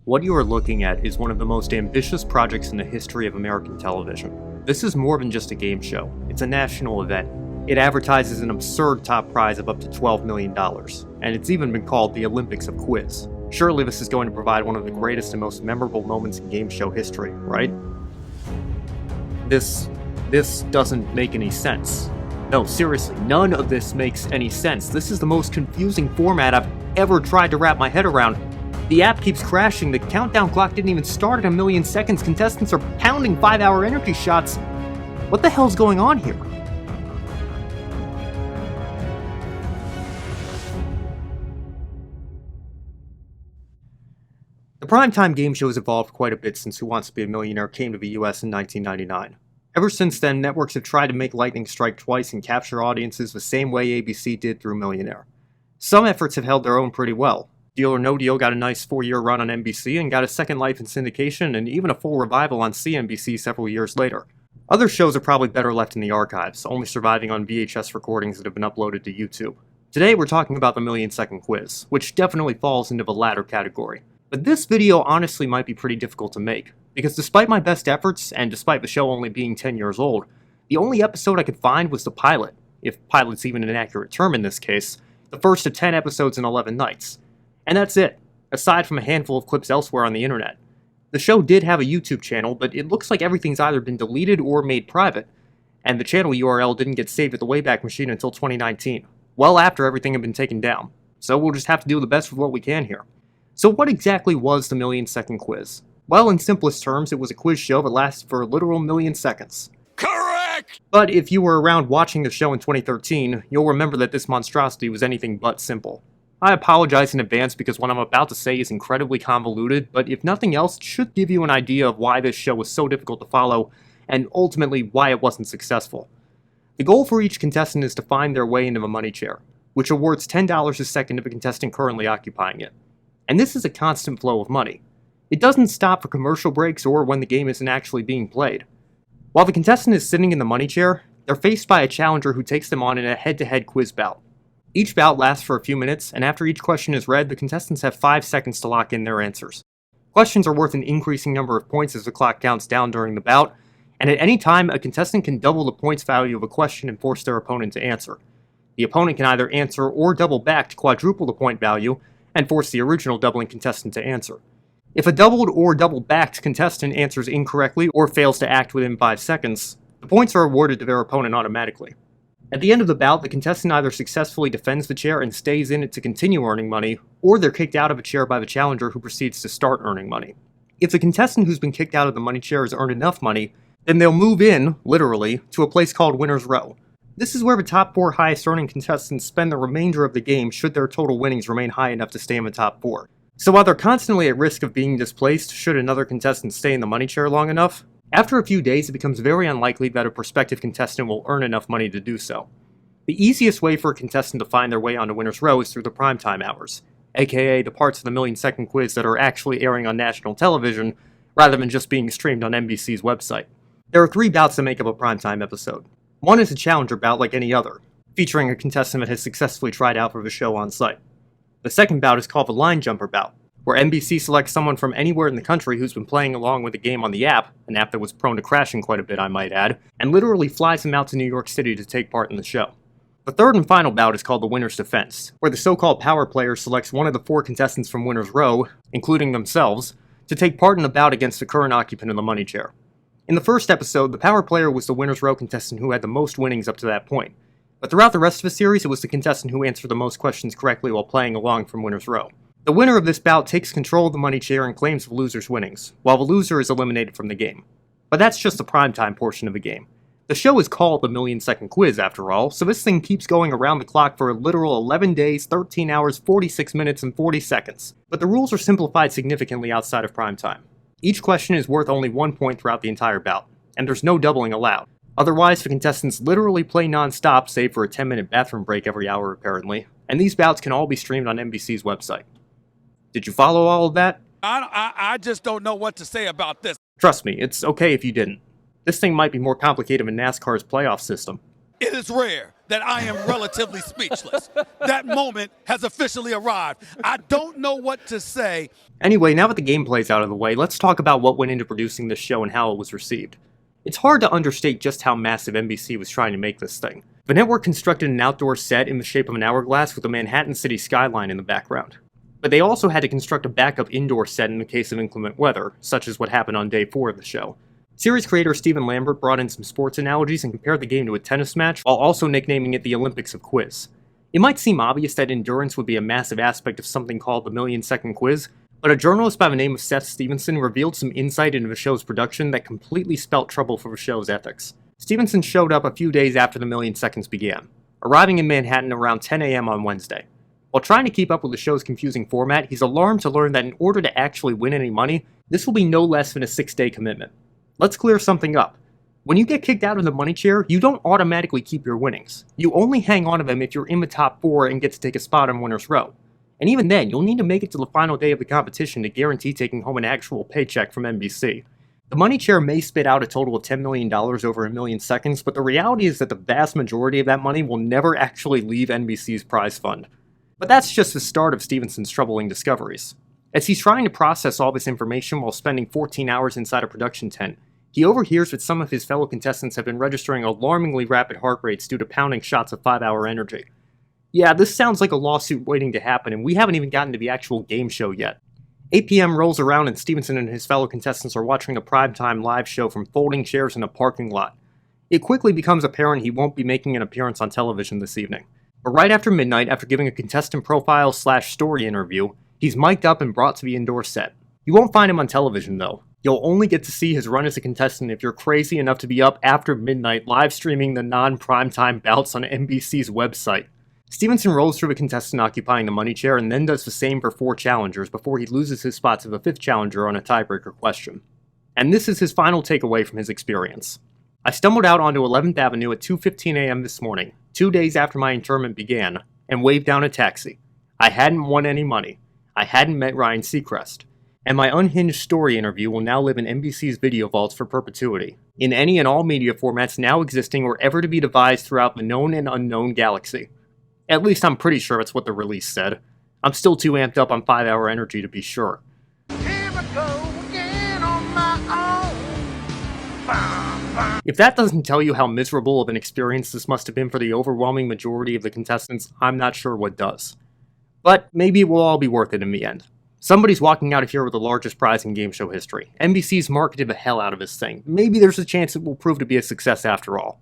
What you are looking at is one of the most ambitious projects in the history of American television. This is more than just a game show. It's a national event. It advertises an absurd top prize of up to $12 million, and it's even been called the Olympics of Quiz. Surely this is going to provide one of the greatest and most memorable moments in game show history, right? This doesn't make any sense. No, seriously, none of this makes any sense. This is the most confusing format I've ever tried to wrap my head around. The app keeps crashing, the countdown clock didn't even start at 1,000,000 seconds, contestants are pounding 5-hour energy shots. What the hell's going on here? The primetime game show has evolved quite a bit since Who Wants to Be a Millionaire came to the US in 1999. Ever since then, networks have tried to make lightning strike twice and capture audiences the same way ABC did through Millionaire. Some efforts have held their own pretty well. Deal or No Deal got a nice 4-year run on NBC and got a second life in syndication and even a full revival on CNBC several years later. Other shows are probably better left in the archives, only surviving on VHS recordings that have been uploaded to YouTube. Today we're talking about the Million-Second Quiz, which definitely falls into the latter category. But this video honestly might be pretty difficult to make, because despite my best efforts, and despite the show only being 10 years old, the only episode I could find was the pilot, if pilot's even an accurate term in this case, the first of 10 episodes in 11 nights. And that's it, aside from a handful of clips elsewhere on the internet. The show did have a YouTube channel, but it looks like everything's either been deleted or made private, and the channel URL didn't get saved at the Wayback Machine until 2019, well after everything had been taken down. So we'll just have to do the best with what we can here. So what exactly was the Million-Second Quiz? Well, in simplest terms, it was a quiz show that lasted for a literal 1,000,000 seconds. Correct! But if you were around watching the show in 2013, you'll remember that this monstrosity was anything but simple. I apologize in advance because what I'm about to say is incredibly convoluted, but if nothing else, it should give you an idea of why this show was so difficult to follow, and ultimately why it wasn't successful. The goal for each contestant is to find their way into the money chair, which awards $10 a second to the contestant currently occupying it. And this is a constant flow of money. It doesn't stop for commercial breaks or when the game isn't actually being played. While the contestant is sitting in the money chair, they're faced by a challenger who takes them on in a head-to-head quiz bout. Each bout lasts for a few minutes, and after each question is read, the contestants have 5 seconds to lock in their answers. Questions are worth an increasing number of points as the clock counts down during the bout, and at any time, a contestant can double the points value of a question and force their opponent to answer. The opponent can either answer or double back to quadruple the point value, and force the original doubling contestant to answer. If a doubled or double-backed contestant answers incorrectly or fails to act within 5 seconds, the points are awarded to their opponent automatically. At the end of the bout, the contestant either successfully defends the chair and stays in it to continue earning money, or they're kicked out of a chair by the challenger who proceeds to start earning money. If the contestant who's been kicked out of the money chair has earned enough money, then they'll move in, literally, to a place called Winner's Row. This is where the top 4 highest earning contestants spend the remainder of the game should their total winnings remain high enough to stay in the top 4. So while they're constantly at risk of being displaced should another contestant stay in the money chair long enough, after a few days it becomes very unlikely that a prospective contestant will earn enough money to do so. The easiest way for a contestant to find their way onto Winner's Row is through the primetime hours, aka the parts of the Million-Second Quiz that are actually airing on national television, rather than just being streamed on NBC's website. There are 3 bouts that make up a primetime episode. One is a challenger bout like any other, featuring a contestant that has successfully tried out for the show on site. The second bout is called the line jumper bout, where NBC selects someone from anywhere in the country who's been playing along with the game on the app, an app that was prone to crashing quite a bit I might add, and literally flies them out to New York City to take part in the show. The third and final bout is called the Winner's Defense, where the so-called power player selects one of the 4 contestants from Winner's Row, including themselves, to take part in a bout against the current occupant of the money chair. In the first episode, the power player was the Winner's Row contestant who had the most winnings up to that point, but throughout the rest of the series, it was the contestant who answered the most questions correctly while playing along from Winner's Row. The winner of this bout takes control of the money chair and claims the loser's winnings, while the loser is eliminated from the game. But that's just the primetime portion of the game. The show is called the Million-Second Quiz, after all, so this thing keeps going around the clock for a literal 11 days, 13 hours, 46 minutes, and 40 seconds. But the rules are simplified significantly outside of primetime. Each question is worth only 1 point throughout the entire bout, and there's no doubling allowed. Otherwise, the contestants literally play non-stop, save for a 10-minute bathroom break every hour apparently, and these bouts can all be streamed on NBC's website. Did you follow all of that? I just don't know what to say about this. Trust me, it's okay if you didn't. This thing might be more complicated than NASCAR's playoff system. It is rare that I am relatively speechless. That moment has officially arrived. I don't know what to say. Anyway, now that the gameplay's out of the way, let's talk about what went into producing this show and how it was received. It's hard to understate just how massive NBC was trying to make this thing. The network constructed an outdoor set in the shape of an hourglass with the Manhattan City skyline in the background. But they also had to construct a backup indoor set in the case of inclement weather, such as what happened on day 4 of the show. Series creator Stephen Lambert brought in some sports analogies and compared the game to a tennis match, while also nicknaming it the Olympics of quiz. It might seem obvious that endurance would be a massive aspect of something called the million-second quiz, but a journalist by the name of Seth Stevenson revealed some insight into the show's production that completely spelt trouble for the show's ethics. Stevenson showed up a few days after the million seconds began, arriving in Manhattan around 10 a.m. on Wednesday. While trying to keep up with the show's confusing format, he's alarmed to learn that in order to actually win any money, this will be no less than a 6-day commitment. Let's clear something up. When you get kicked out of the money chair, you don't automatically keep your winnings. You only hang on to them if you're in the top 4 and get to take a spot on winner's row. And even then, you'll need to make it to the final day of the competition to guarantee taking home an actual paycheck from NBC. The money chair may spit out a total of $10 million over a million seconds, but the reality is that the vast majority of that money will never actually leave NBC's prize fund. But that's just the start of Stevenson's troubling discoveries. As he's trying to process all this information while spending 14 hours inside a production tent, he overhears that some of his fellow contestants have been registering alarmingly rapid heart rates due to pounding shots of 5-hour energy. Yeah, this sounds like a lawsuit waiting to happen, and we haven't even gotten to the actual game show yet. 8 p.m. rolls around and Stevenson and his fellow contestants are watching a primetime live show from folding chairs in a parking lot. It quickly becomes apparent he won't be making an appearance on television this evening. But right after midnight, after giving a contestant profile/story interview, he's mic'd up and brought to the indoor set. You won't find him on television, though. You'll only get to see his run as a contestant if you're crazy enough to be up after midnight live streaming the non-primetime bouts on NBC's website. Stevenson rolls through a contestant occupying the money chair and then does the same for 4 challengers before he loses his spot to the 5th challenger on a tiebreaker question. And this is his final takeaway from his experience. I stumbled out onto 11th Avenue at 2:15 a.m. this morning, 2 days after my internment began, and waved down a taxi. I hadn't won any money. I hadn't met Ryan Seacrest. And my unhinged story interview will now live in NBC's video vaults for perpetuity, in any and all media formats now existing or ever to be devised throughout the known and unknown galaxy. At least I'm pretty sure it's what the release said. I'm still too amped up on 5-hour energy to be sure. If that doesn't tell you how miserable of an experience this must have been for the overwhelming majority of the contestants, I'm not sure what does. But maybe it will all be worth it in the end. Somebody's walking out of here with the largest prize in game show history. NBC's marketed the hell out of this thing. Maybe there's a chance it will prove to be a success after all.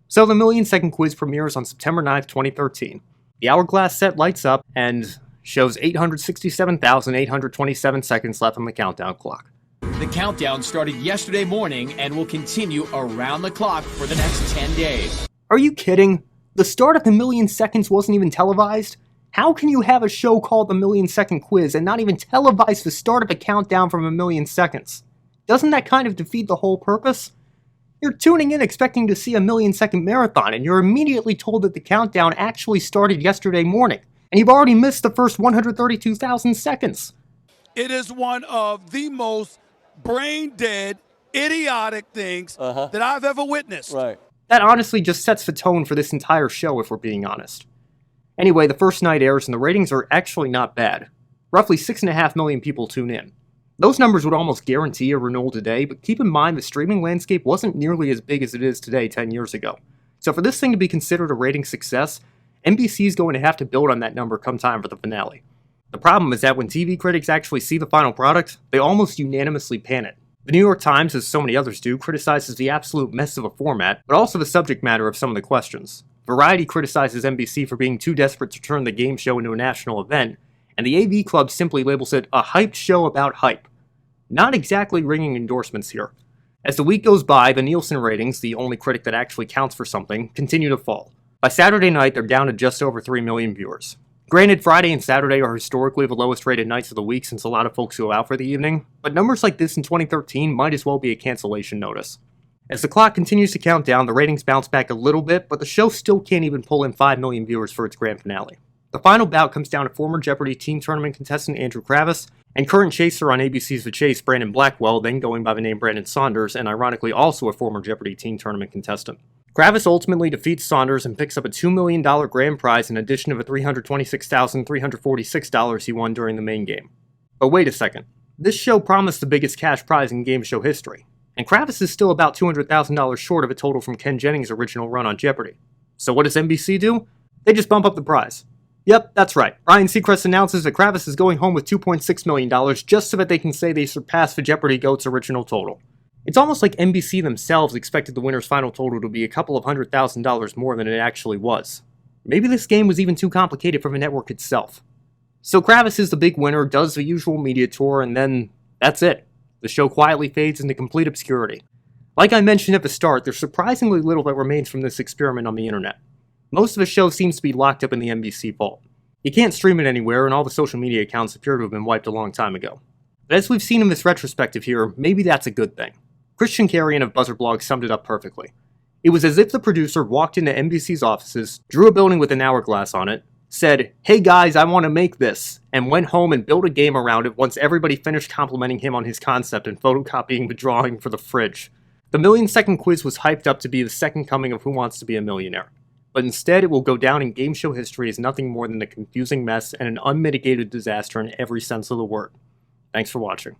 So the million-second quiz premieres on September 9th, 2013. The hourglass set lights up and shows 867,827 seconds left on the countdown clock. The countdown started yesterday morning and will continue around the clock for the next 10 days. Are you kidding? The start of the million seconds wasn't even televised? How can you have a show called The Million Second Quiz and not even televise the start of a countdown from a million seconds? Doesn't that kind of defeat the whole purpose? You're tuning in expecting to see a million-second marathon, and you're immediately told that the countdown actually started yesterday morning, and you've already missed the first 132,000 seconds. It is one of the most brain-dead, idiotic things that I've ever witnessed. Right. That honestly just sets the tone for this entire show, if we're being honest. Anyway, the first night airs and the ratings are actually not bad. Roughly 6.5 million people tune in. Those numbers would almost guarantee a renewal today, but keep in mind the streaming landscape wasn't nearly as big as it is today 10 years ago. So for this thing to be considered a rating success, NBC's going to have to build on that number come time for the finale. The problem is that when TV critics actually see the final product, they almost unanimously pan it. The New York Times, as so many others do, criticizes the absolute mess of a format, but also the subject matter of some of the questions. Variety criticizes NBC for being too desperate to turn the game show into a national event, and the AV Club simply labels it a hyped show about hype. Not exactly ringing endorsements here. As the week goes by, the Nielsen ratings, the only critic that actually counts for something, continue to fall. By Saturday night, they're down to just over 3 million viewers. Granted, Friday and Saturday are historically the lowest rated nights of the week since a lot of folks go out for the evening, but numbers like this in 2013 might as well be a cancellation notice. As the clock continues to count down, the ratings bounce back a little bit, but the show still can't even pull in 5 million viewers for its grand finale. The final bout comes down to former Jeopardy! Teen Tournament contestant Andrew Kravis, and current chaser on ABC's The Chase, Brandon Blackwell, then going by the name Brandon Saunders, and ironically also a former Jeopardy! Teen Tournament contestant. Kravis ultimately defeats Saunders and picks up a $2 million grand prize in addition of a $326,346 he won during the main game. But wait a second, this show promised the biggest cash prize in game show history, and Kravis is still about $200,000 short of a total from Ken Jennings' original run on Jeopardy! So what does NBC do? They just bump up the prize. Yep, that's right. Ryan Seacrest announces that Kravis is going home with $2.6 million just so that they can say they surpassed the Jeopardy! GOAT's original total. It's almost like NBC themselves expected the winner's final total to be a couple of $100,000 more than it actually was. Maybe this game was even too complicated for the network itself. So Kravis is the big winner, does the usual media tour, and then that's it. The show quietly fades into complete obscurity. Like I mentioned at the start, there's surprisingly little that remains from this experiment on the internet. Most of the show seems to be locked up in the NBC vault. You can't stream it anywhere, and all the social media accounts appear to have been wiped a long time ago. But as we've seen in this retrospective here, maybe that's a good thing. Christian Carrion of BuzzerBlog summed it up perfectly. It was as if the producer walked into NBC's offices, drew a building with an hourglass on it, said, "Hey guys, I want to make this," and went home and built a game around it once everybody finished complimenting him on his concept and photocopying the drawing for the fridge. The million-second quiz was hyped up to be the second coming of Who Wants to Be a Millionaire. But instead, it will go down in game show history as nothing more than a confusing mess and an unmitigated disaster in every sense of the word. Thanks for watching.